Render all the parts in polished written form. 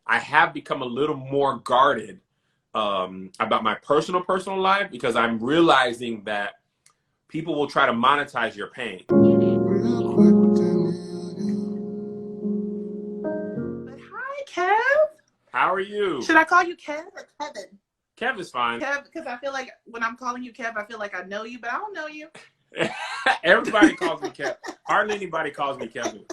I have become a little more guarded about my personal life, because I'm realizing that people will try to monetize your pain. Real quick, But hi, Kev. How are you? Should I call you Kev or Kevin? Kev is fine. Kev, because I feel like when I'm calling you Kev, I feel like I know you, but I don't know you. Everybody calls me Kev. Hardly anybody calls me Kevin.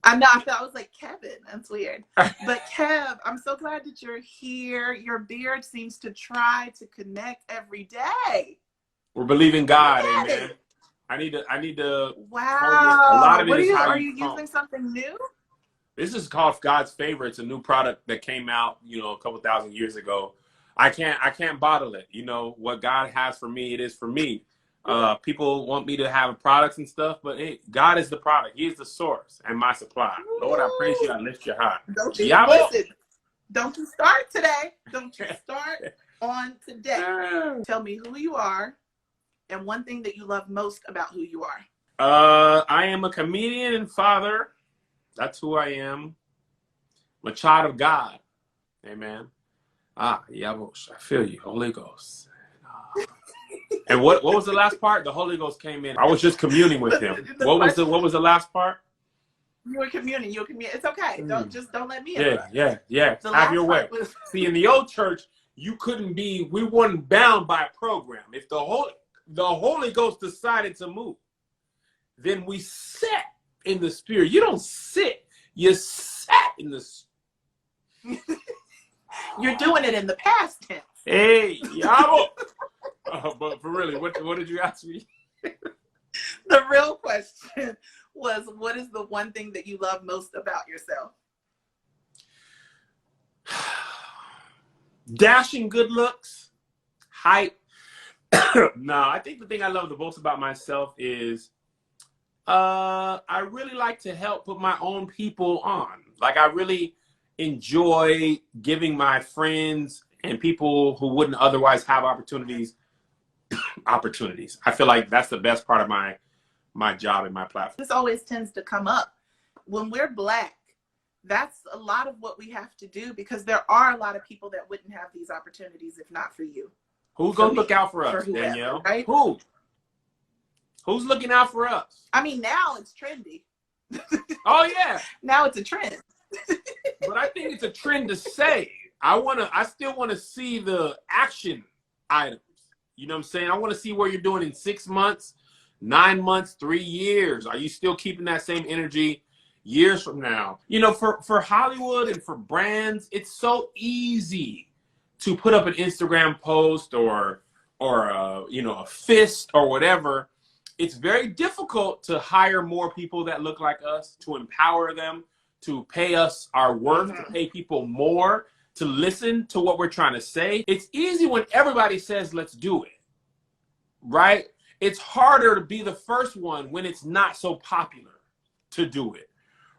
I know. I was like, Kevin. That's weird. But Kev, I'm so glad that you're here. Your beard seems to try to connect every day. We're believing God, amen. I need to. Wow. A lot of it is how are you using something new? This is called God's Favor. It's a new product that came out, a couple thousand years ago. I can't bottle it. What God has for me, it is for me. People want me to have products and stuff, but hey, God is the product. He is the source and my supply. Lord, I praise you. I lift you high. Don't you listen? Don't you start today? Don't you start on today? Tell me who you are and one thing that you love most about who you are. I am a comedian and father. That's who I am. I'm a child of God. Amen. Yabosh, I feel you, Holy Ghost. And what was the last part? The Holy Ghost came in. I was just communing with him. What was the last part? You were communing. It's okay. Don't let me interrupt. Yeah. Have your way. See, in the old church, we weren't bound by a program. If the Holy Ghost decided to move, then we sat in the Spirit. You don't sit. You sat in the Spirit. You're doing it in the past tense. Hey, yabo. But for really, what did you ask me? The real question was, what is the one thing that you love most about yourself? Dashing good looks, height. No, I think the thing I love the most about myself is I really like to help put my own people on. Like, I really enjoy giving my friends and people who wouldn't otherwise have opportunities. I feel like that's the best part of my job and my platform. This always tends to come up when we're Black. That's a lot of what we have to do, because there are a lot of people that wouldn't have these opportunities if not for you. Who's gonna look out for us, whoever, Danielle? Right? Who's looking out for us? I mean, now it's trendy. Oh yeah. Now it's a trend. But I think it's a trend to say. I still want to see the action items. You know what I'm saying? I want to see where you're doing in 6 months, 9 months, 3 years. Are you still keeping that same energy years from now? For Hollywood and for brands, it's so easy to put up an Instagram post or a fist or whatever. It's very difficult to hire more people that look like us, to empower them, to pay us our worth, to pay people more, to listen to what we're trying to say. It's easy when everybody says, let's do it, right? It's harder to be the first one when it's not so popular to do it,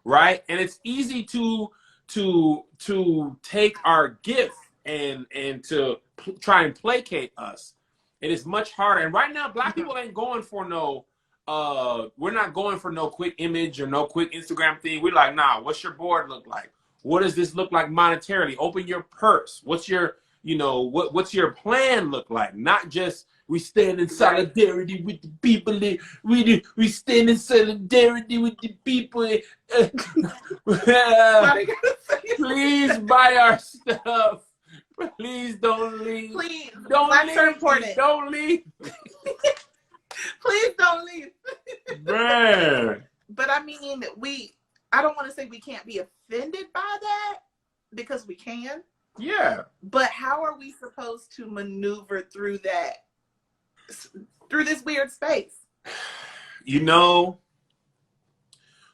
right? And it's easy to take our gift and to try and placate us. It is much harder. And right now, Black people ain't going for we're not going for no quick image or no quick Instagram thing. We're like, nah, what's your board look like? What does this look like monetarily? Open your purse. What's your, what's your plan look like? Not just we stand in solidarity with the people. We stand in solidarity with the people. Please buy our stuff. Please don't leave. Please, don't leave. So important. Don't leave. Please don't leave. Man. But I mean, I don't want to say we can't be offended by that, because we can. Yeah. But how are we supposed to maneuver through this weird space? We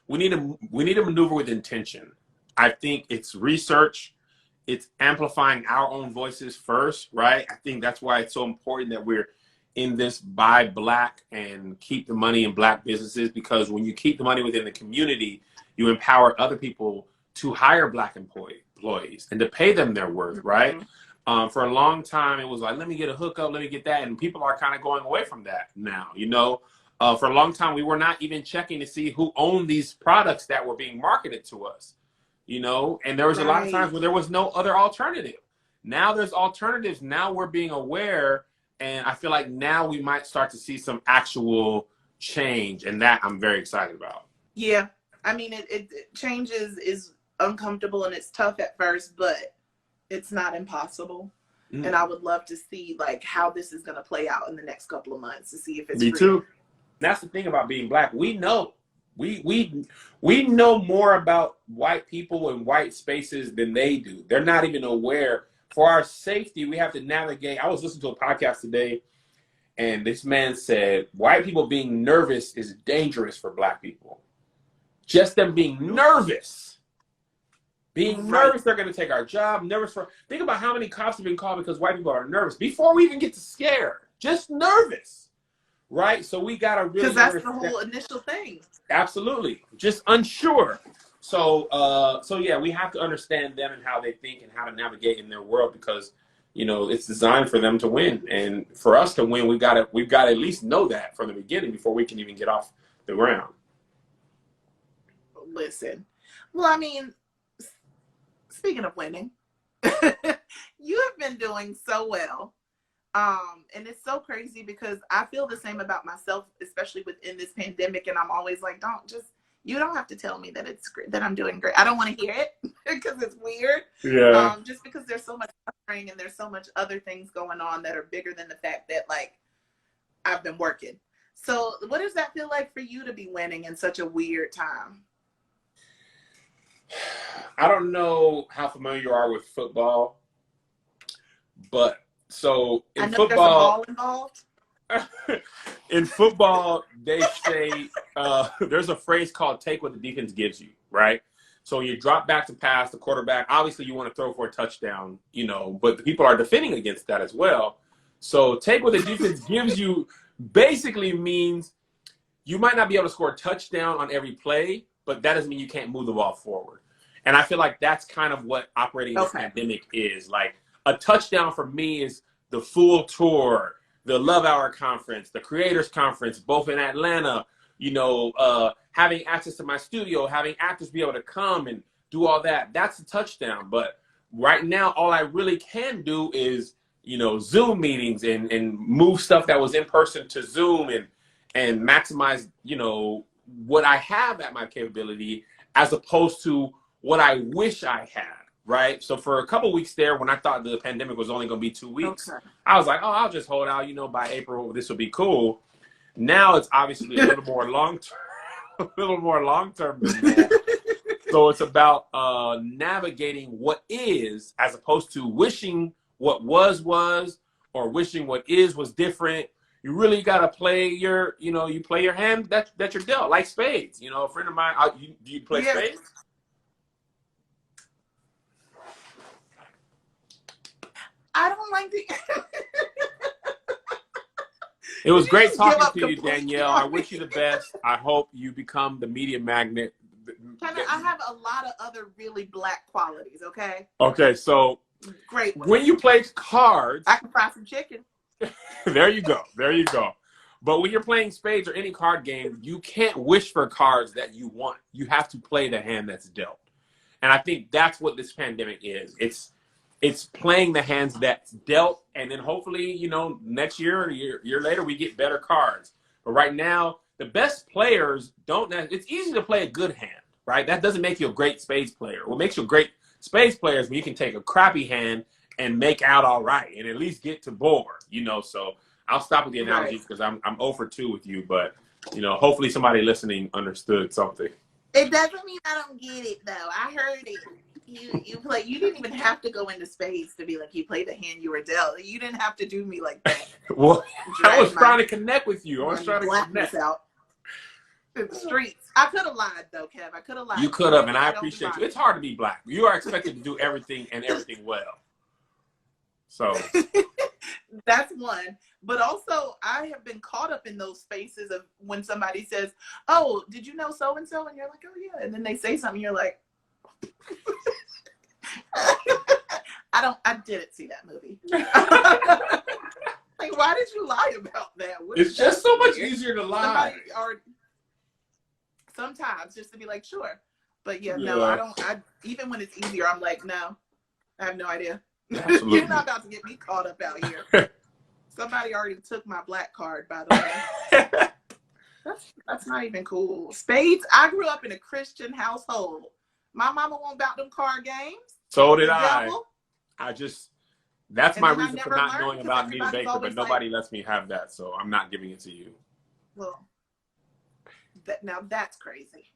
need to maneuver with intention. I think it's research. It's amplifying our own voices first, right? I think that's why it's so important that we're in this buy Black and keep the money in Black businesses, because when you keep the money within the community, you empower other people to hire Black employees and to pay them their worth, right? For a long time, it was like, let me get a hookup, let me get that. And people are kind of going away from that now, For a long time, we were not even checking to see who owned these products that were being marketed to us. you know, and there was a lot of times where there was no other alternative. Now there's alternatives. Now we're being aware, and I feel like now we might start to see some actual change, and that I'm very excited about. Yeah. I mean, it changes is uncomfortable and it's tough at first, but it's not impossible. And I would love to see like how this is going to play out in the next couple of months to see if it's Me real. too. That's the thing about being Black. We know. We know more about white people and white spaces than they do. They're not even aware. For our safety, we have to navigate. I was listening to a podcast today, and this man said white people being nervous is dangerous for Black people. Just them being nervous. Being nervous, they're going to take our job. Think about how many cops have been called because white people are nervous before we even get to scared. Just nervous. Right? So we got to really... Because that's the whole initial thing. Absolutely. Just unsure. So yeah, we have to understand them and how they think and how to navigate in their world because, you know, it's designed for them to win. And for us to win, we've got to at least know that from the beginning before we can even get off the ground. Listen. Well, I mean, speaking of winning, you have been doing so well. And it's so crazy because I feel the same about myself, especially within this pandemic. And I'm always like, you don't have to tell me that that I'm doing great. I don't want to hear it because it's weird. Yeah. Just because there's so much suffering and there's so much other things going on that are bigger than the fact that like I've been working. So what does that feel like for you to be winning in such a weird time? I don't know how familiar you are with football, but so in football, there's a ball involved. In football, they say there's a phrase called "take what the defense gives you," right? So you drop back to pass, the quarterback. Obviously, you want to throw for a touchdown, you know, but the people are defending against that as well. So take what the defense gives you basically means you might not be able to score a touchdown on every play, but that doesn't mean you can't move the ball forward. And I feel like that's kind of what operating this pandemic is. Like a touchdown for me is the full tour, the Love Hour conference, the Creators Conference, both in Atlanta, you know, having access to my studio, having actors be able to come and do all that. That's a touchdown. But right now, all I really can do is, you know, Zoom meetings and move stuff that was in person to Zoom and maximize, you know, what I have at my capability as opposed to what I wish I had, right? So for a couple weeks there, when I thought the pandemic was only going to be 2 weeks, I was like, oh, I'll just hold out, you know, by April, this will be cool. Now it's obviously a little more long-term, than that. So it's about navigating what is as opposed to wishing what was or wishing what is was different. You really got to play your, you know, you play your hand that you're dealt, like spades. You know, a friend of mine, do you play spades? I don't like the... It was great talking to you, Danielle. I wish you the best. I hope you become the media magnet. I have a lot of other really Black qualities, okay? Okay, so great ones. When you play cards... I can fry some chicken. There you go. There you go. But when you're playing spades or any card game, you can't wish for cards that you want. You have to play the hand that's dealt. And I think that's what this pandemic is. It's playing the hands that's dealt, and then hopefully, you know, next year or year later, we get better cards. But right now, the best players don't. It's easy to play a good hand, right? That doesn't make you a great spades player. What makes you a great spades player is when you can take a crappy hand and make out all right, and at least get to board, you know. So I'll stop with the analogy because I'm 0 for 2 with you, but you know, hopefully somebody listening understood something. It doesn't mean I don't get it though. I heard it. You play. You didn't even have to go into spades to be like you played the hand you were dealt. You didn't have to do me like that. Well, I was trying to connect with you. I was trying to connect out in the streets. I could have lied though, Kev. I could have lied. You could have, and I appreciate you. It's hard to be Black. You are expected to do everything and everything well. So that's one. But also, I have been caught up in those spaces of when somebody says, "Oh, did you know so and so?" and you're like, "Oh yeah," and then they say something, you're like. I didn't see that movie. Like, why did you lie about that? It's just so much easier to lie. Or sometimes just to be like, sure. But yeah, no, I don't. Even when it's easier, I'm like, no, I have no idea. You're not about to get me caught up out here. Somebody already took my black card, by the way. That's not even cool. Spades. I grew up in a Christian household. My mama won't about them card games. So did I. Devil. That's my reason for not knowing about Nita Baker, but nobody lets me have that, so I'm not giving it to you. Well, now that's crazy.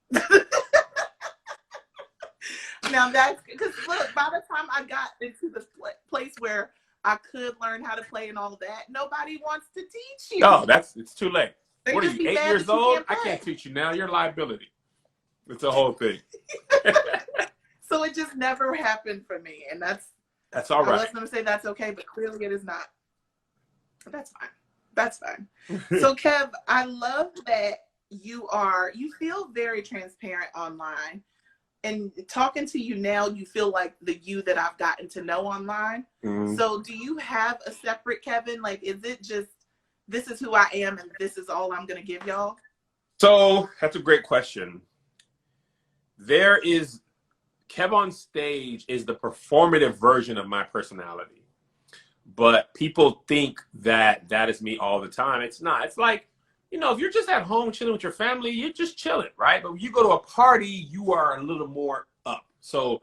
Now that's because look, by the time I got into the place where I could learn how to play and all that, nobody wants to teach you. No, it's too late. They What are just you, be 8 mad years that you old? can't I play. can't teach you now. You're a liability. It's a whole thing. So it just never happened for me, and that's all right. I was going to say that's okay, but clearly it is not. That's fine. That's fine. So Kev, I love that you feel very transparent online. And talking to you now, you feel like the you that I've gotten to know online. Mm-hmm. So do you have a separate Kevin? Like, is it just, this is who I am and this is all I'm going to give y'all? So that's a great question. Kev On Stage is the performative version of my personality. But people think that is me all the time. It's not. It's like, if you're just at home chilling with your family, you're just chilling, right? But when you go to a party, you are a little more up. So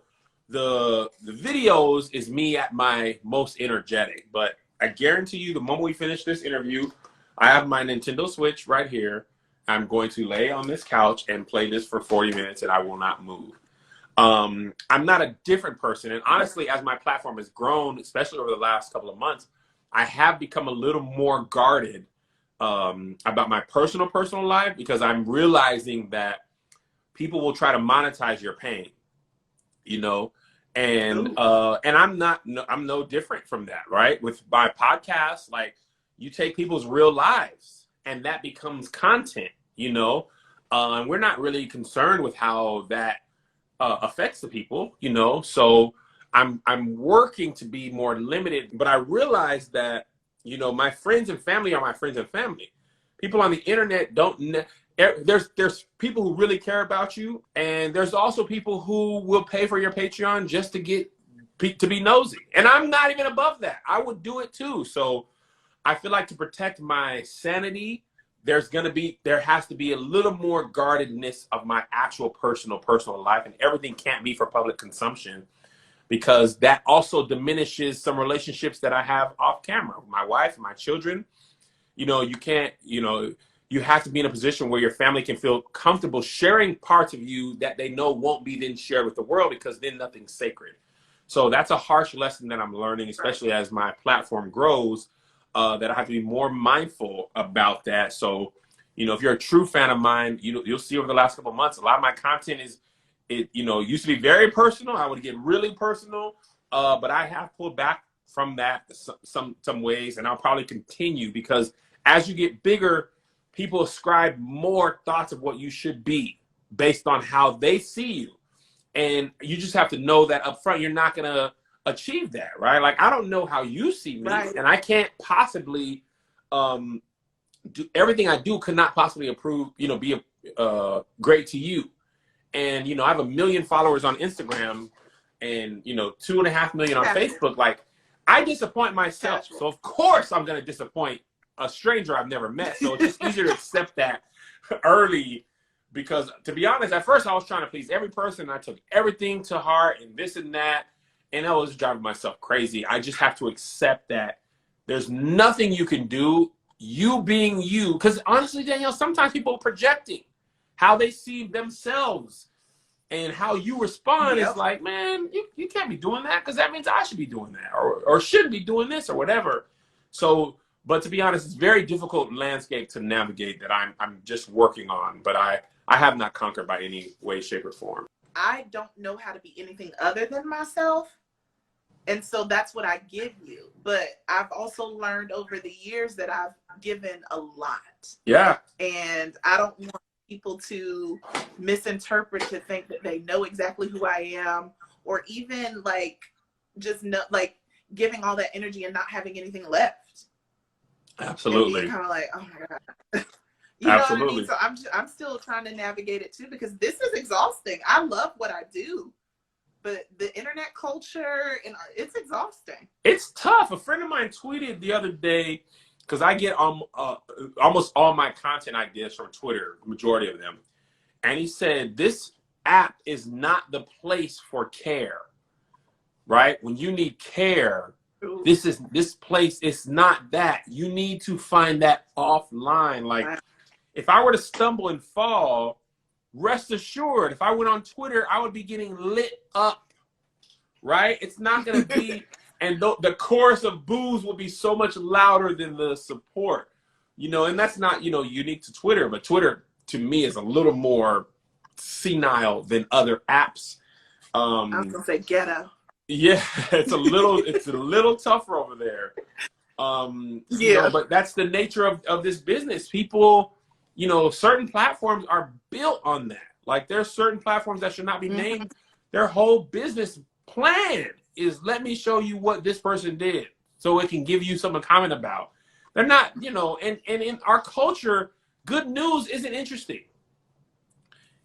the videos is me at my most energetic. But I guarantee you, the moment we finish this interview, I have my Nintendo Switch right here. I'm going to lay on this couch and play this for 40 minutes, and I will not move. I'm not a different person. And honestly, as my platform has grown, especially over the last couple of months, I have become a little more guarded about my personal life, because I'm realizing that people will try to monetize your pain, and I'm no different from that, right? With my podcast, like, you take people's real lives and that becomes content, and we're not really concerned with how that affects the people, so I'm working to be more limited, but I realize that my friends and family are my friends and family. People on the internet there's people who really care about you, and there's also people who will pay for your Patreon just to be nosy. And I'm not even above that. I would do it too. So I feel like to protect my sanity, there has to be a little more guardedness of my actual personal life, and everything can't be for public consumption, because that also diminishes some relationships that I have off camera with my wife and my children. You can't, you have to be in a position where your family can feel comfortable sharing parts of you that they know won't be then shared with the world, because then nothing's sacred. So that's a harsh lesson that I'm learning, especially as my platform grows, that I have to be more mindful about that. So, if you're a true fan of mine, you'll see over the last couple of months, a lot of my content used to be very personal. I would get really personal, but I have pulled back from that some ways, and I'll probably continue, because as you get bigger, people ascribe more thoughts of what you should be based on how they see you. And you just have to know that up front, you're not going to achieve that, right? Like, I don't know how you see me, right, and I can't possibly do everything I do could not possibly be great to you. And, I have 1 million followers on Instagram and, 2.5 million on Facebook. Like, I disappoint myself. So of course I'm going to disappoint a stranger I've never met. So it's just easier to accept that early, because to be honest, at first I was trying to please every person. I took everything to heart and this and that, and I was driving myself crazy. I just have to accept that there's nothing you can do, you being you. Because honestly, Danielle, sometimes people are projecting how they see themselves, and how you respond is like, man, you can't be doing that, because that means I should be doing that, or shouldn't be doing this, or whatever. So, but to be honest, it's a very difficult landscape to navigate that I'm just working on, but I have not conquered by any way, shape, or form. I don't know how to be anything other than myself. And so that's what I give you. But I've also learned over the years that I've given a lot. Yeah. And I don't want people to misinterpret, to think that they know exactly who I am, or even just giving all that energy and not having anything left. Absolutely. Kind of like, oh my God. You know what I mean? Absolutely. So I'm still trying to navigate it too, because this is exhausting. I love what I do, but the internet culture, and it's exhausting. It's tough. A friend of mine tweeted the other day, because I get almost all my content ideas from Twitter, the majority of them. And he said, this app is not the place for care, right? When you need care, Ooh. this place is not that. You need to find that offline. Like, if I were to stumble and fall, rest assured, if I went on Twitter, I would be getting lit up, right? It's not going to be, and the chorus of boos will be so much louder than the support, and that's not, unique to Twitter, but Twitter, to me, is a little more senile than other apps. I was going to say ghetto. Yeah, it's a little tougher over there. But that's the nature of this business. People, certain platforms are built on that. Like, there's certain platforms that should not be named. Their whole business plan is, let me show you what this person did so it can give you something to comment about. They're not, and in our culture, good news isn't interesting.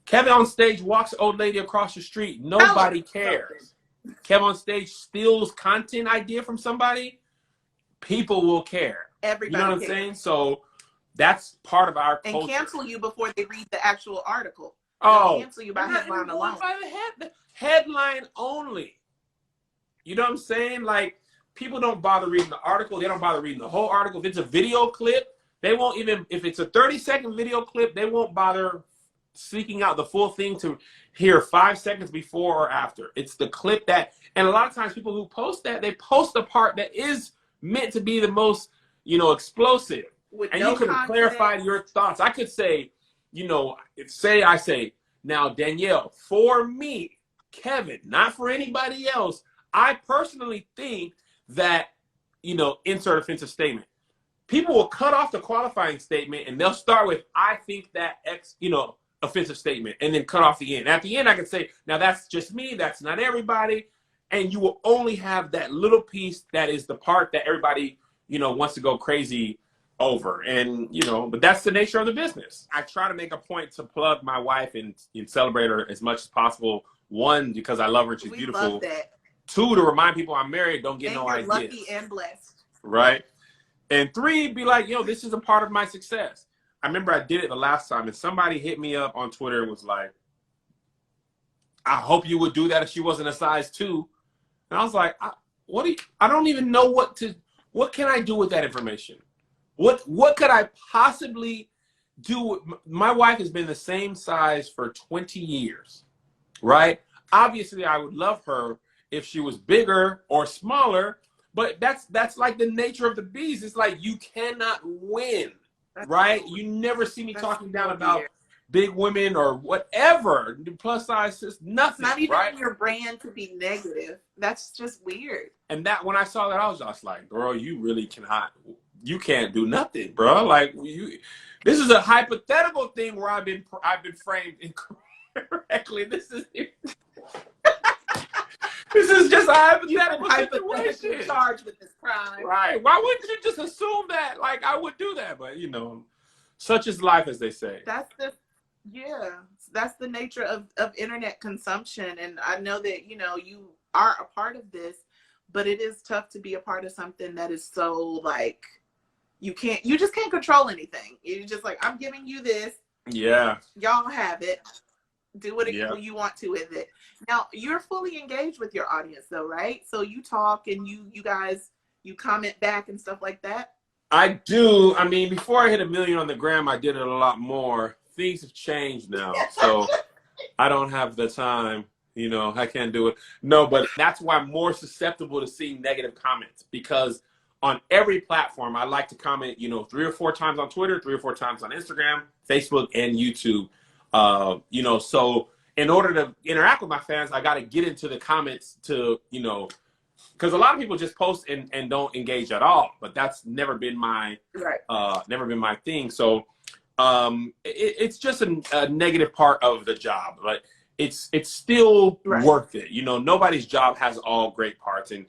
Kev On Stage walks an old lady across the street. Nobody cares. Kev On Stage steals content idea from somebody. People will care. Everybody, you know what I'm saying? So that's part of our culture. And cancel you before they read the actual article. They'll cancel you by headline alone. By the headline only. You know what I'm saying? Like, people don't bother reading the article. They don't bother reading the whole article. If it's a video clip, they won't even, if it's a 30-second video clip, they won't bother seeking out the full thing to hear 5 seconds before or after. It's the clip that, and a lot of times people who post that, they post the part that is meant to be the most, explosive. And you can clarify your thoughts. I could say, I say, now, Danielle, for me, Kevin, not for anybody else, I personally think that, insert offensive statement. People will cut off the qualifying statement and they'll start with, I think that X, offensive statement, and then cut off the end. At the end, I can say, now that's just me, that's not everybody. And you will only have that little piece that is the part that everybody, wants to go crazy over. And, but that's the nature of the business. I try to make a point to plug my wife and celebrate her as much as possible. One, because I love her, she's beautiful. Love that. Two, to remind people I'm married, don't get no ideas. Lucky and blessed. Right? And three, be like, this is a part of my success. I remember I did it the last time, and somebody hit me up on Twitter and was like, I hope you would do that if she wasn't a size 2. And I was like, I don't even know what can I do with that information? What could I possibly do? My wife has been the same size for 20 years, right? Obviously, I would love her if she was bigger or smaller, but that's like the nature of the beast. It's like, you cannot win, right? You never see me talking down about big women or whatever. Plus size is nothing. Not even right? your brand to be negative. That's just weird. And that, when I saw that, I was just like, girl, you really cannot. You can't do nothing, bro. Like, this is a hypothetical thing where I've been framed incorrectly. This is just a hypothetical situation. Charged with this crime, right? Why wouldn't you just assume that, like, I would do that? But such is life, as they say. That's the nature of internet consumption. And I know that you are a part of this, but it is tough to be a part of something that is so, like, you just can't control anything. You're just like, I'm giving you this. Yeah. Y'all have it. Do what you want to with it. Now, you're fully engaged with your audience, though, right? So you talk and you guys comment back and stuff like that. I do. I mean, before I hit 1 million on the gram, I did it a lot more. Things have changed now, so I don't have the time. I can't do it. No, but that's why I'm more susceptible to seeing negative comments, because on every platform, I like to comment, 3 or 4 times on Twitter, 3 or 4 times on Instagram, Facebook, and YouTube. So in order to interact with my fans, I got to get into the comments to, because a lot of people just post and don't engage at all. But that's never been my thing. So it's just a negative part of the job, but it's still worth it. Nobody's job has all great parts, and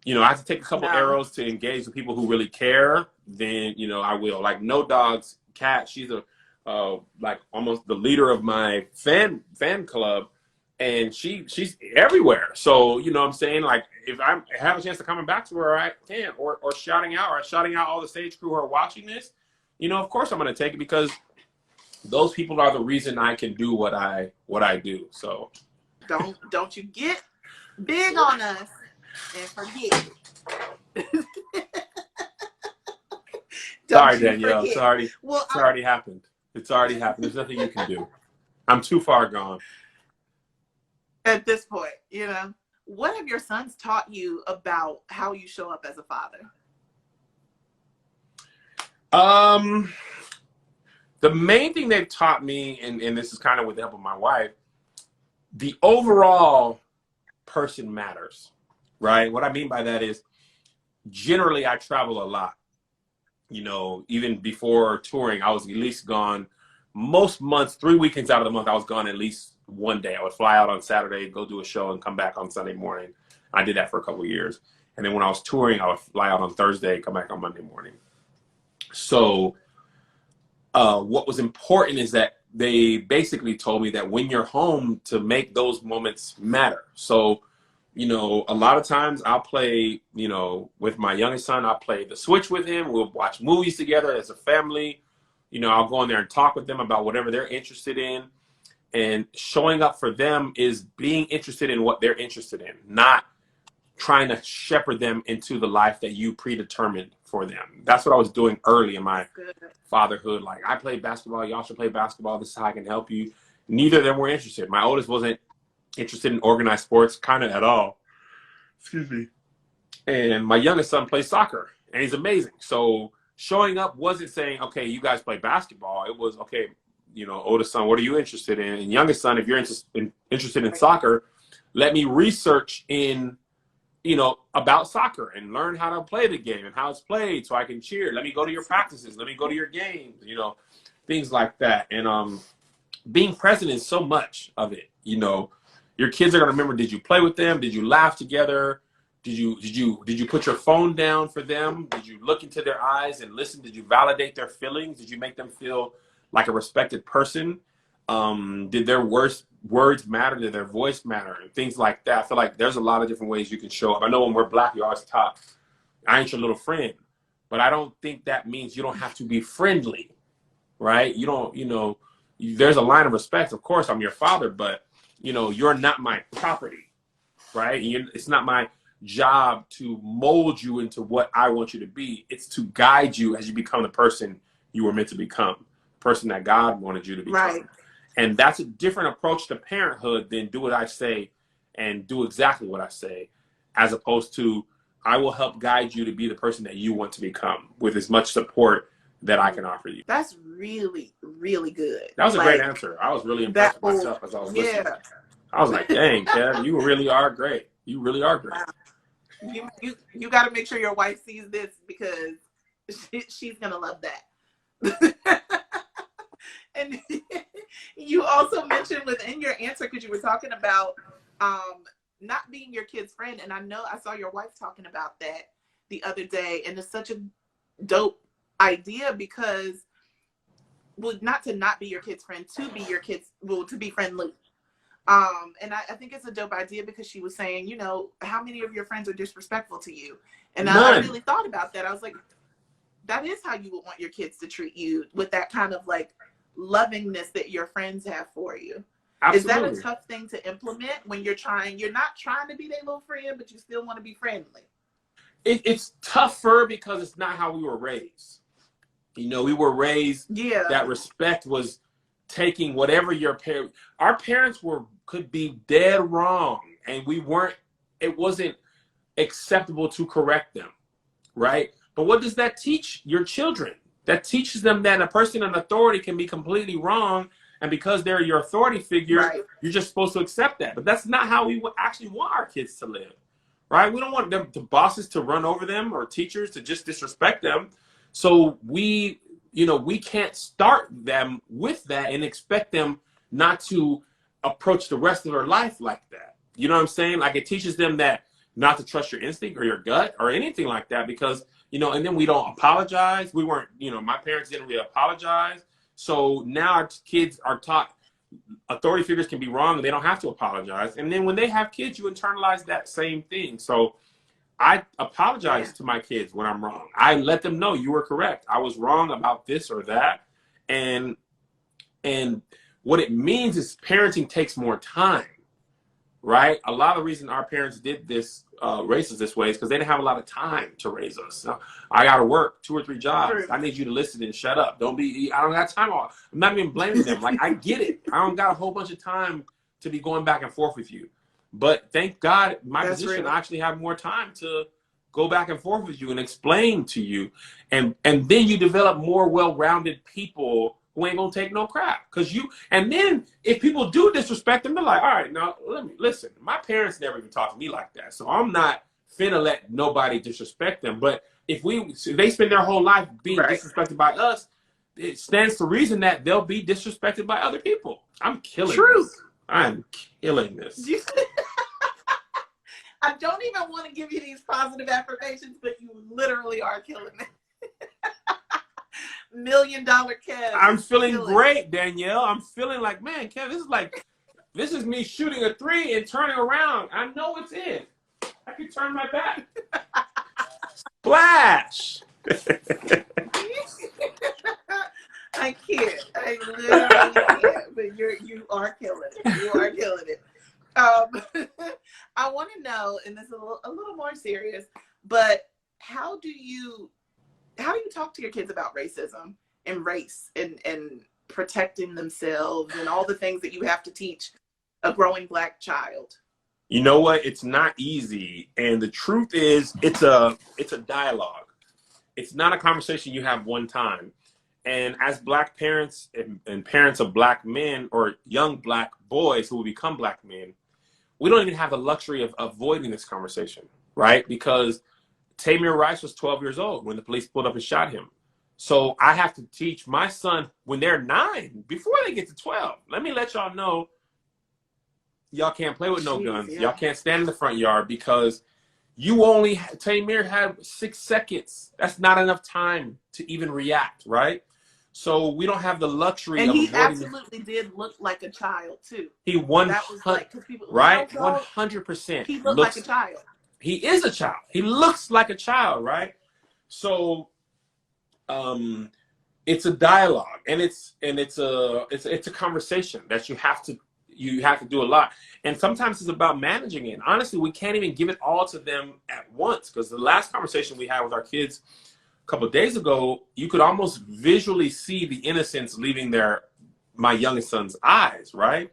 I have to take a couple arrows to engage with people who really care. Then I will. Like, No Dog's cat, she's a like almost the leader of my fan club, and she's everywhere. So you know what I'm saying, like if I have a chance to coming back to her, I can, or shouting out all the stage crew who are watching this, you know, of course I'm going to take it, because those people are the reason I can do what I do. So don't you get big on us and forget. Sorry, Danielle. Forget. It's already happened. It's already happened. There's nothing you can do. I'm too far gone. At this point, you know. What have your sons taught you about how you show up as a father? The main thing they've taught me, and this is kind of with the help of my wife, the overall person matters, right? What I mean by that is, generally I travel a lot. You know, even before touring, I was at least gone most months, 3 weekends out of the month, I was gone at least one day. I would fly out on Saturday, go do a show, and come back on Sunday morning. I did that for a couple of years. And then when I was touring, I would fly out on Thursday, come back on Monday morning. So what was important is that they basically told me that when you're home, to make those moments matter. So, you know, a lot of times I'll play, you know, with my youngest son, I'll play the Switch with him. We'll watch movies together as a family. You know, I'll go in there and talk with them about whatever they're interested in. And showing up for them is being interested in what they're interested in, not trying to shepherd them into the life that you predetermined for them. That's what I was doing early in my fatherhood. Like, I play basketball, y'all should play basketball, this is how I can help you. Neither of them were interested. My oldest wasn't interested in organized sports, kind of at all. Excuse me. And my youngest son plays soccer, and he's amazing. So showing up wasn't saying, okay, you guys play basketball. It was, okay, you know, oldest son, what are you interested in? And youngest son, if you're interested in soccer, let me research in, you know, about soccer and learn how to play the game and how it's played so I can cheer. Let me go to your practices. Let me go to your games, you know, things like that. And being present is so much of it. You know, your kids are going to remember, did you play with them? Did you laugh together? Did you put your phone down for them? Did you look into their eyes and listen? Did you validate their feelings? Did you make them feel like a respected person? Did their words matter? Did their voice matter? And things like that. I feel like there's a lot of different ways you can show up. I know when we're Black, you always talk, I ain't your little friend. But I don't think that means you don't have to be friendly, right? You don't, you know, there's a line of respect. Of course, I'm your father, but, you know, you're not my property, right? It's not my job to mold you into what I want you to be. It's to guide you as you become the person you were meant to become, the person that God wanted you to become. Right. And that's a different approach to parenthood than do what I say and do exactly what I say, as opposed to I will help guide you to be the person that you want to become with as much support that I can offer you. That's really, really good. That was a great answer. I was really impressed with myself as I was listening. I was like, dang, Kev, you really are great. You really are great. You got to make sure your wife sees this, because she's going to love that. And you also mentioned within your answer, because you were talking about not being your kid's friend. And I know I saw your wife talking about that the other day. And it's such a dope idea, because, well, not to not be your kid's friend, to be your kid's, well, to be friendly. And I think it's a dope idea, because she was saying, you know, how many of your friends are disrespectful to you? And I really thought about that. I was like, that is how you would want your kids to treat you, with that kind of like lovingness that your friends have for you. Absolutely. Is that a tough thing to implement when you're not trying to be their little friend, but you still want to be friendly? It's tougher because it's not how we were raised. You know, we were raised that respect was taking whatever our parents could be dead wrong, and it wasn't acceptable to correct them, right? But what does that teach your children? That teaches them that a person in authority can be completely wrong, and because they're your authority figure, you're just supposed to accept that. But that's not how we actually want our kids to live, right? We don't want the bosses to run over them, or teachers to just disrespect them. So we can't start them with that and expect them not to approach the rest of their life like that. You know what I'm saying? Like, it teaches them that not to trust your instinct or your gut or anything like that, because, you know, and then we don't apologize. We weren't, you know, my parents didn't really apologize. So now our kids are taught authority figures can be wrong and they don't have to apologize. And then when they have kids, you internalize that same thing. So I apologize to my kids when I'm wrong. I let them know you were correct. I was wrong about this or that. And what it means is parenting takes more time, right? A lot of the reason our parents did this, raise us this way is because they didn't have a lot of time to raise us. So I got to work 2 or 3 jobs. True. I need you to listen and shut up. I don't got time. I'm not even blaming them. Like, I get it. I don't got a whole bunch of time to be going back and forth with you. But thank God, my position, I actually have more time to go back and forth with you and explain to you. And then you develop more well-rounded people who ain't gonna take no crap. And then if people do disrespect them, they're like, all right, now listen, my parents never even talked to me like that. So I'm not finna let nobody disrespect them. But if they spend their whole life being disrespected by us, it stands to reason that they'll be disrespected by other people. I'm killing this. I'm killing this. I don't even want to give you these positive affirmations, but you literally are killing it. $1 million Kev. I'm feeling great, Danielle. I'm feeling like, man, Kev, this is me shooting a 3 and turning around. I know it's in. I can turn my back. Splash. I can't. I literally can't. But you are killing it. You are killing it. I want to know, and this is a little more serious, but how do you talk to your kids about racism and race and protecting themselves and all the things that you have to teach a growing Black child? You know what? It's not easy. And the truth is, it's a dialogue. It's not a conversation you have one time. And as Black parents and parents of Black men or young Black boys who will become Black men, we don't even have the luxury of avoiding this conversation, right? Because Tamir Rice was 12 years old when the police pulled up and shot him. So I have to teach my son when they're 9, before they get to 12. Let me let y'all know, y'all can't play with no guns. Yeah. Y'all can't stand in the front yard because Tamir had 6 seconds. That's not enough time to even react, right? So we don't have the luxury of he absolutely did look like a child too. He won, right? 100%. He looked like a child. He is a child. He looks like a child, right? So, it's a dialogue, and it's a conversation that you have to do a lot. And sometimes it's about managing it. And honestly, we can't even give it all to them at once, because the last conversation we had with our kids a couple of days ago, you could almost visually see the innocence leaving my youngest son's eyes, right?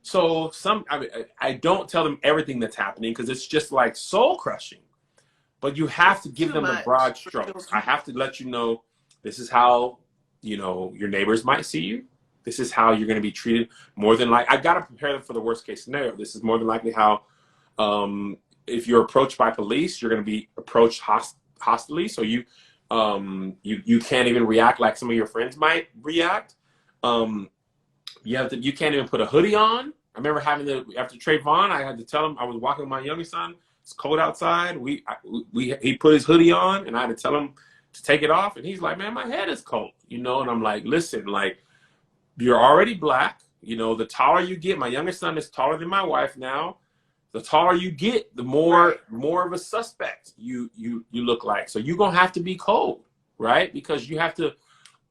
So I don't tell them everything that's happening because it's just like soul crushing. But you have to give them the broad strokes. I have to let you know, this is how, your neighbors might see you. This is how you're going to be treated. More than I got to prepare them for the worst case scenario. This is more than likely how, if you're approached by police, you're going to be approached hostilely. So you can't even react like some of your friends might react. You can't even put a hoodie on. I remember after Trayvon, I had to tell him, I was walking with my youngest son. It's cold outside. He put his hoodie on, and I had to tell him to take it off. And he's like, man, my head is cold, And I'm like, listen, you're already Black. The taller you get, my youngest son is taller than my wife now. The taller you get, the more of a suspect you look like. So you're gonna have to be cold, right? Because you have to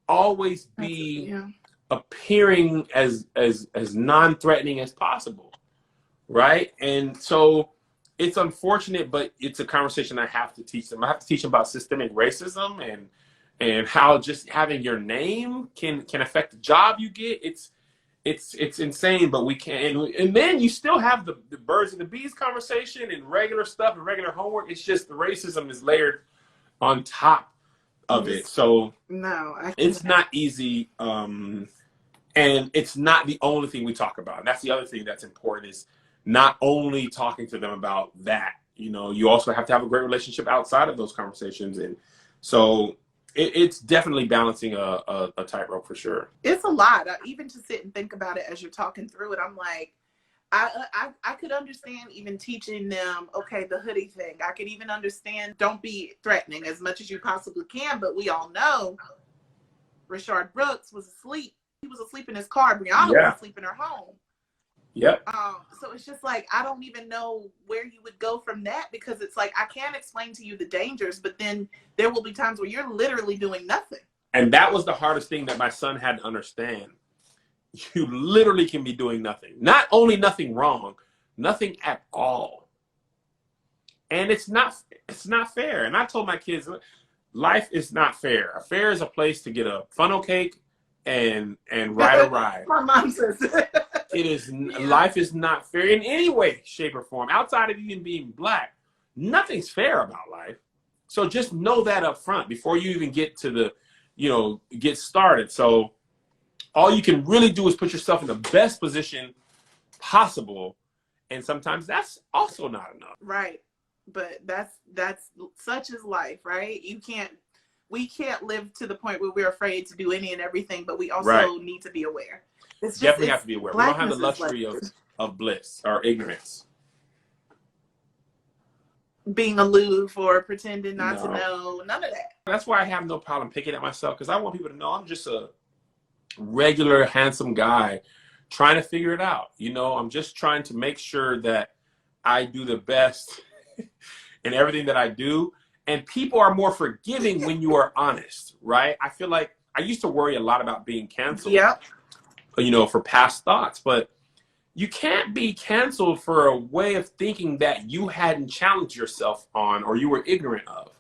always be appearing as non-threatening as possible, right? And so it's unfortunate, but it's a conversation I have to teach them. I have to teach them about systemic racism and how just having your name can affect the job you get. It's insane, but we can't. And then you still have the birds and the bees conversation and regular stuff and regular homework. It's just the racism is layered on top of it. So it's not easy. And it's not the only thing we talk about. And that's the other thing that's important, is not only talking to them about that. You also have to have a great relationship outside of those conversations. And so it's definitely balancing a tightrope for sure. It's a lot. Even to sit and think about it as you're talking through it, I'm like, I could understand even teaching them, okay, the hoodie thing. I could even understand, don't be threatening as much as you possibly can, but we all know Rashard Brooks was asleep. He was asleep in his car. Brianna was asleep in her home. Yep. So it's just like, I don't even know where you would go from that, because it's like, I can't explain to you the dangers, but then there will be times where you're literally doing nothing. And that was the hardest thing that my son had to understand. You literally can be doing nothing. Not only nothing wrong, nothing at all. And it's not fair. And I told my kids, life is not fair. A fair is a place to get a funnel cake and ride a ride. My mom says it is. Life is not fair in any way, shape, or form. Outside of even being black, nothing's fair about life. So just know that up front before you even get to the, get started. So all you can really do is put yourself in the best position possible. And sometimes that's also not enough. Right. But that's such is life, right? We can't live to the point where we're afraid to do any and everything, but we also need to be aware. It's definitely have to be aware. We don't have the luxury of bliss or ignorance. Being aloof or pretending not to know, none of that. That's why I have no problem picking at myself, because I want people to know I'm just a regular, handsome guy trying to figure it out. I'm just trying to make sure that I do the best in everything that I do. And people are more forgiving when you are honest, right? I feel like I used to worry a lot about being canceled, for past thoughts, but you can't be canceled for a way of thinking that you hadn't challenged yourself on or you were ignorant of,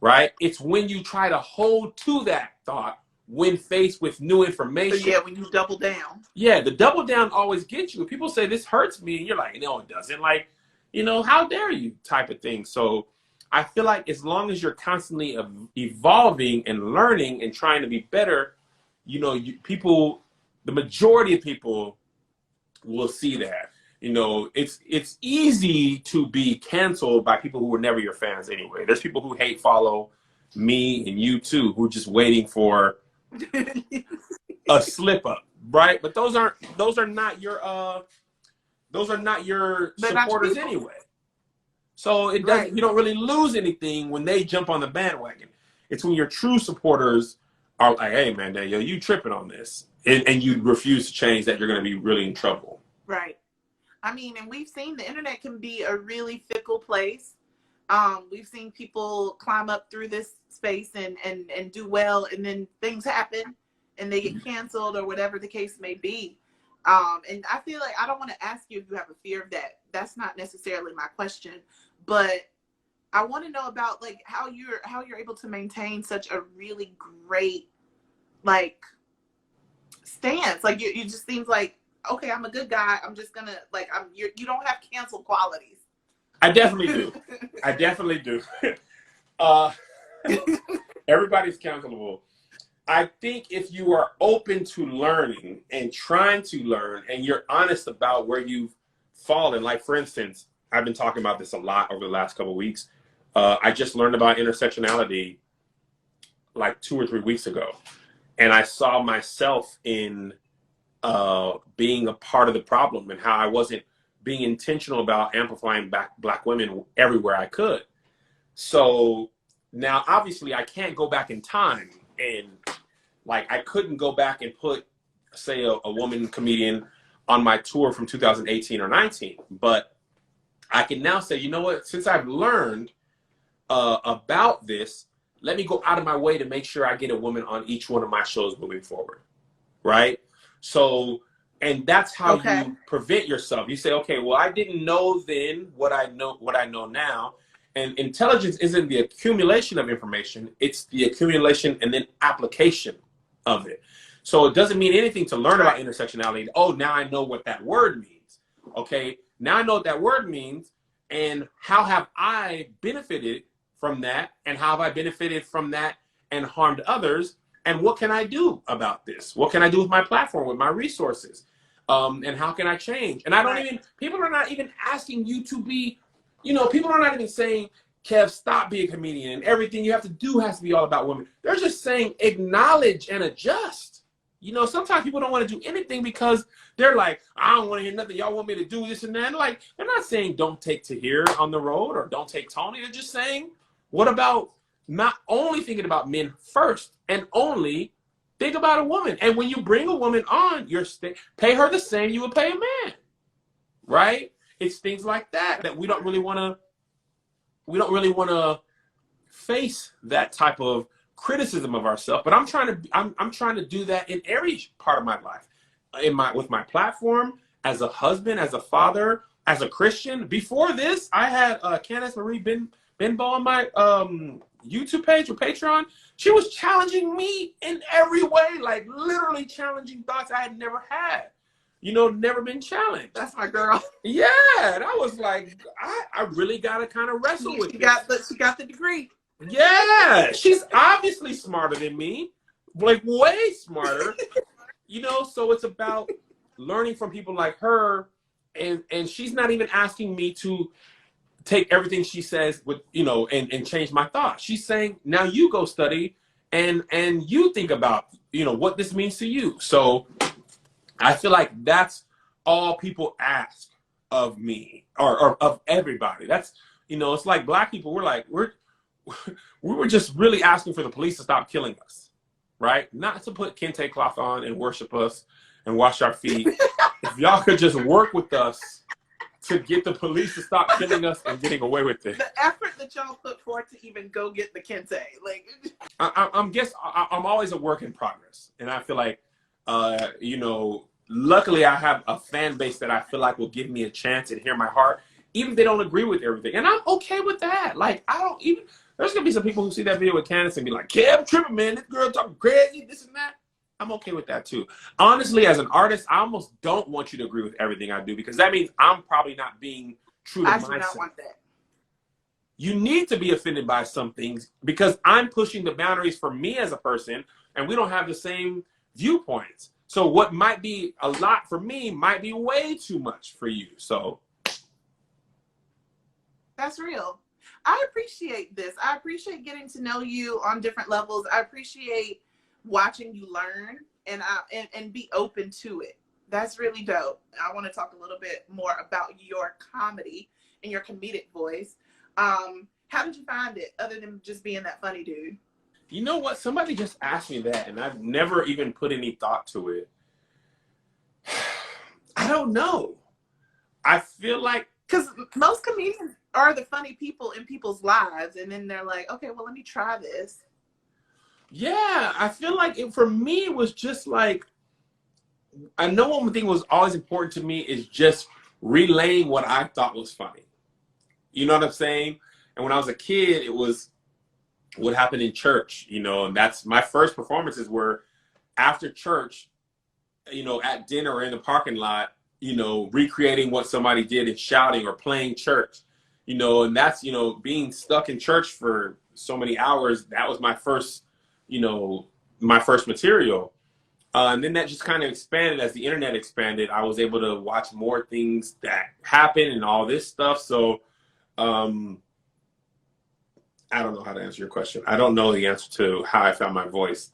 right? It's when you try to hold to that thought when faced with new information. So when you double down. Yeah, the double down always gets you. If people say this hurts me, and you're like, no, it doesn't. Like, how dare you type of thing. So I feel like as long as you're constantly evolving and learning and trying to be better, people, the majority of people will see that. It's easy to be canceled by people who were never your fans anyway. There's people who follow me and you too, who are just waiting for a slip up, right? But those are not your supporters anyway. So it doesn't. You don't really lose anything when they jump on the bandwagon. It's when your true supporters are like, "Hey, man, Danielle, you tripping on this," and you refuse to change, that you're going to be really in trouble. Right. I mean, and we've seen the internet can be a really fickle place. We've seen people climb up through this space and do well, and then things happen and they get canceled or whatever the case may be. And I feel like I don't want to ask you if you have a fear of that. That's not necessarily my question, but I want to know about like how you're able to maintain such a really great stance. Like you just seems like, okay, I'm a good guy. I'm just gonna you don't have canceled qualities. I definitely do. I definitely do. Everybody's cancelable. I think if you are open to learning and trying to learn, and you're honest about where you've fallen, like for instance, I've been talking about this a lot over the last couple of weeks. I just learned about intersectionality like 2 or 3 weeks ago. And I saw myself in being a part of the problem and how I wasn't being intentional about amplifying black women everywhere I could. So now, obviously, I can't go back in time and I couldn't go back and put, say, a woman comedian on my tour from 2018 or 19. But I can now say, you know what, since I've learned about this, let me go out of my way to make sure I get a woman on each one of my shows moving forward, right? So, and that's how you prevent yourself. You say, okay, well, I didn't know then what I know now. And intelligence isn't the accumulation of information, it's the accumulation and then application of it. So it doesn't mean anything to learn about intersectionality. Oh, now I know what that word means. Okay, now I know what that word means, and how have I benefited from that, and how have I benefited from that and harmed others, and what can I do about this? What can I do with my platform, with my resources, and how can I change? And I don't even, people are not even asking you to be, people are not even saying, Kev, stop being a comedian and everything you have to do has to be all about women. They're just saying acknowledge and adjust. Sometimes people don't want to do anything because they're like, I don't want to hear nothing. Y'all want me to do this and that. And they're not saying don't take Tahir on the road or don't take Tony. They're just saying, what about not only thinking about men first and only, Think about a woman. And when you bring a woman on, pay her the same you would pay a man. Right? It's things like that we don't really want to face that type of criticism of ourselves. But I'm trying to do that in every part of my life. With my platform, as a husband, as a father, as a Christian. Before this, I had Candace Marie Benbow on my YouTube page or Patreon. She was challenging me in every way, like literally challenging thoughts I had never had. Never been challenged. That's my girl. Yeah, and I was like, I really got to kind of wrestle with this. She got the degree. Yeah, she's obviously smarter than me, like way smarter. So it's about learning from people like her, and she's not even asking me to take everything she says with, and change my thoughts. She's saying, now you go study and you think about, what this means to you. So I feel like that's all people ask of me or of everybody. That's, it's like Black people. We were just really asking for the police to stop killing us, right? Not to put kente cloth on and worship us and wash our feet. If y'all could just work with us to get the police to stop killing us and getting away with it. The effort that y'all put forth to even go get the kente, like I'm always a work in progress, and I feel like, luckily I have a fan base that I feel like will give me a chance and hear my heart, even if they don't agree with everything, and I'm okay with that. Like there's gonna be some people who see that video with Candace and be like, "Kev, tripping, man, this girl talking crazy, this and that." I'm okay with that too. Honestly, as an artist, I almost don't want you to agree with everything I do, because that means I'm probably not being true to myself. I do not want that. You need to be offended by some things because I'm pushing the boundaries for me as a person, and we don't have the same viewpoints. So what might be a lot for me might be way too much for you. So that's real. I appreciate this. I appreciate getting to know you on different levels. I appreciate watching you learn and be open to it. That's really dope. I want to talk a little bit more about your comedy and your comedic voice. How did you find it, other than just being that funny dude? You know what? Somebody just asked me that, and I've never even put any thought to it. I don't know. I feel like, because most comedians are the funny people in people's lives, and then they're like, okay, well, let me try this. Yeah, I feel like for me, it was just like, I know one thing was always important to me is just relaying what I thought was funny. You know what I'm saying? And when I was a kid, it was what happened in church, and that's my first performances were after church, at dinner or in the parking lot, recreating what somebody did and shouting or playing church, and that's, being stuck in church for so many hours. That was my first, my first material. And then that just kind of expanded as the internet expanded. I was able to watch more things that happen and all this stuff. So, I don't know how to answer your question. I don't know the answer to how I found my voice.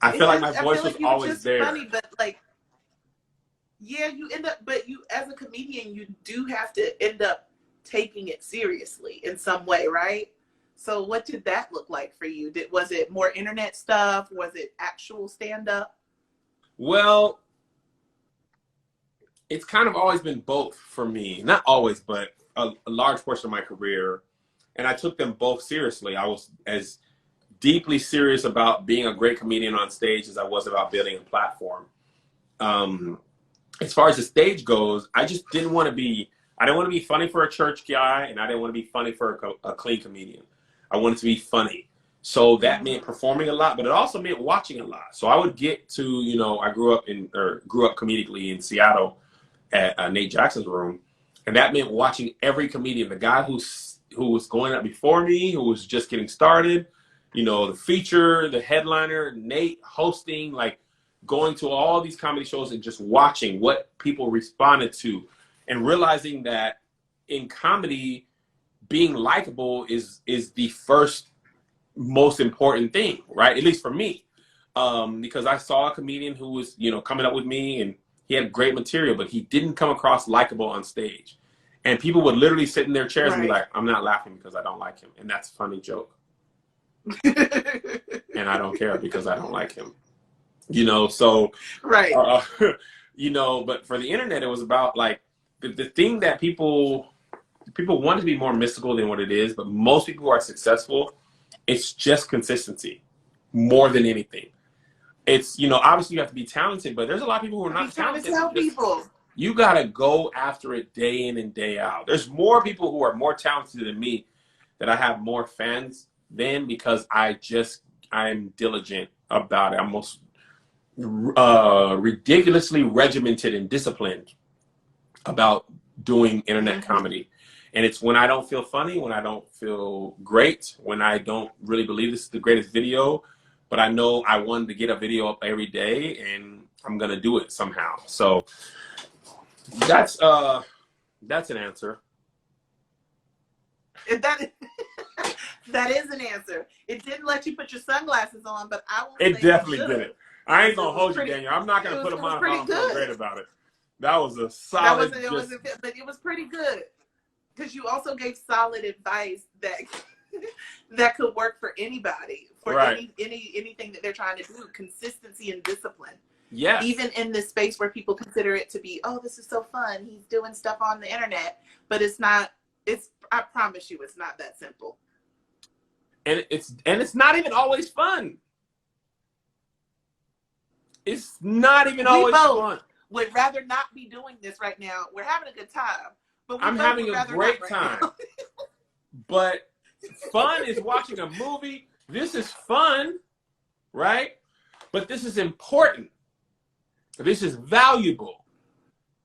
I feel like my voice was always there. Funny, but you end up, but you, as a comedian, you do have to end up taking it seriously in some way, right? So what did that look like for you? Was it more internet stuff? Was it actual stand-up? Well, it's kind of always been both for me. Not always, but a large portion of my career. And I took them both seriously. I was as deeply serious about being a great comedian on stage as I was about building a platform. As far as the stage goes, I just didn't want to be funny for a church guy, and I didn't want to be funny for a clean comedian. I wanted to be funny. So that meant performing a lot, but it also meant watching a lot. So I would get to, I grew up comedically in Seattle at Nate Jackson's room. And that meant watching every comedian, the guy who was going up before me, who was just getting started, the feature, the headliner, Nate hosting, like going to all these comedy shows and just watching what people responded to, and realizing that in comedy, being likable is the first most important thing, right? At least for me, because I saw a comedian who was, coming up with me, and he had great material, but he didn't come across likable on stage. And people would literally sit in their chairs and be like, I'm not laughing because I don't like him. And that's a funny joke. And I don't care because I don't like him. You know, so Right. you know, but for the internet, it was about like the thing that people want to be more mystical than what it is, but most people who are successful, it's just consistency more than anything. It's, you know, obviously you have to be talented, but there's a lot of people who are I be not trying to talented. tell people. You got to go after it day in and day out. There's more people who are more talented than me that I have more fans than, because I'm diligent about it. I'm most ridiculously regimented and disciplined about doing internet comedy. And it's when I don't feel funny, when I don't feel great, when I don't really believe this is the greatest video, but I know I wanted to get a video up every day and I'm going to do it somehow. So that's an answer. That is an answer. It didn't let you put your sunglasses on, but I will It say definitely didn't. I ain't gonna hold you, pretty, Daniel. I'm not gonna put them on if I don't feel great about it. That was a solid. But it was pretty good, because you also gave solid advice that that could work for anybody, for right. anything that they're trying to do. Consistency and discipline. Yes. Even in this space where people consider it to be, oh, this is so fun, he's doing stuff on the internet, but it's not. I promise you, it's not that simple. And it's not even always fun. It's not even always fun. Would rather not be doing this right now. We're having a good time, but I'm having a great time. But fun is watching a movie. This is fun, right? But this is important. This is valuable,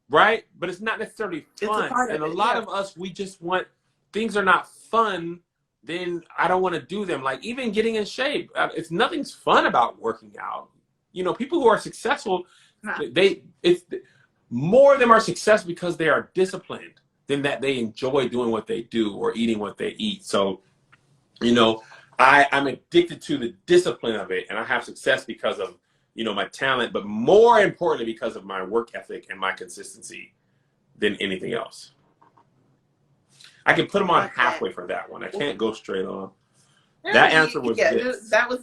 right? But it's not necessarily fun. And a lot of us, we just want, things are not fun, then I don't want to do them. Like even getting in shape, nothing's fun about working out. You know, people who are successful, more of them are successful because they are disciplined than that they enjoy doing what they do or eating what they eat. So, you know, I'm addicted to the discipline of it, and I have success because of, you know, my talent, but more importantly because of my work ethic and my consistency than anything else. I can put them on halfway for that one. I can't go straight on. That answer was this. That was,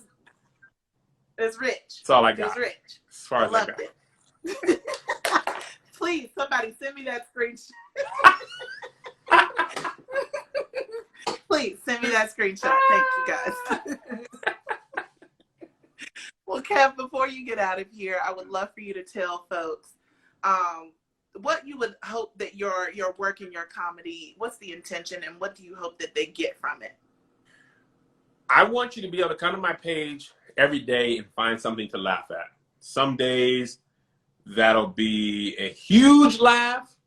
it's rich. That's all I got. It was rich. As far as I got. It. Please, somebody send me that screenshot. Please send me that screenshot. Thank you, guys. Well, Kev, before you get out of here, I would love for you to tell folks what you would hope that your work in your comedy, what's the intention, and what do you hope that they get from it? I want you to be able to come to my page every day and find something to laugh at. Some days that'll be a huge laugh.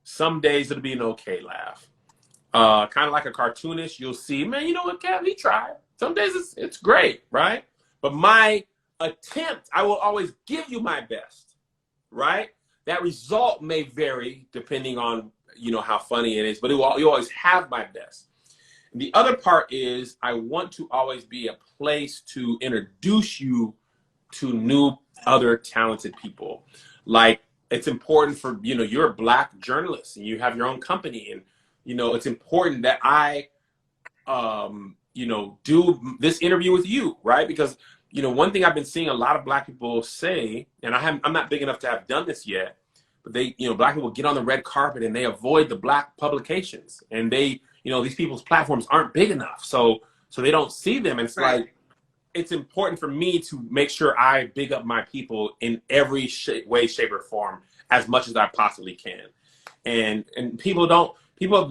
Some days it'll be an okay laugh. Kind of like a cartoonist, you'll see, man, you know what, Kev, he tried. Some days it's great, right? But my attempt, I will always give you my best, right? That result may vary depending on, you know, how funny it is, but you always have my best. And the other part is I want to always be a place to introduce you to new, other talented people. Like, it's important for, you know, you're a Black journalist and you have your own company, and, you know, it's important that I, you know, do this interview with you, right? Because, you know, one thing I've been seeing a lot of Black people say, and I'm not big enough to have done this yet, but they, you know, Black people get on the red carpet and they avoid the Black publications, and they, you know, these people's platforms aren't big enough, so they don't see them. And it's like, it's important for me to make sure I big up my people in every way, shape, or form as much as I possibly can. And people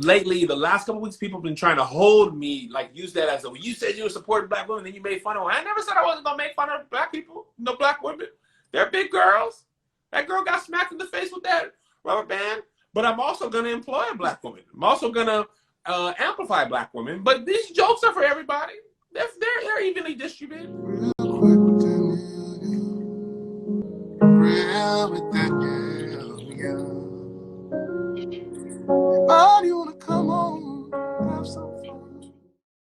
lately, the last couple of weeks, people have been trying to hold me, like use that as you said you were supporting Black women, then you made fun of them. I never said I wasn't gonna make fun of Black people, no Black women. They're big girls. That girl got smacked in the face with that rubber band. But I'm also gonna employ a Black woman. I'm also gonna amplify Black women. But these jokes are for everybody. They're evenly distributed. Real quick, Danielle Young. Real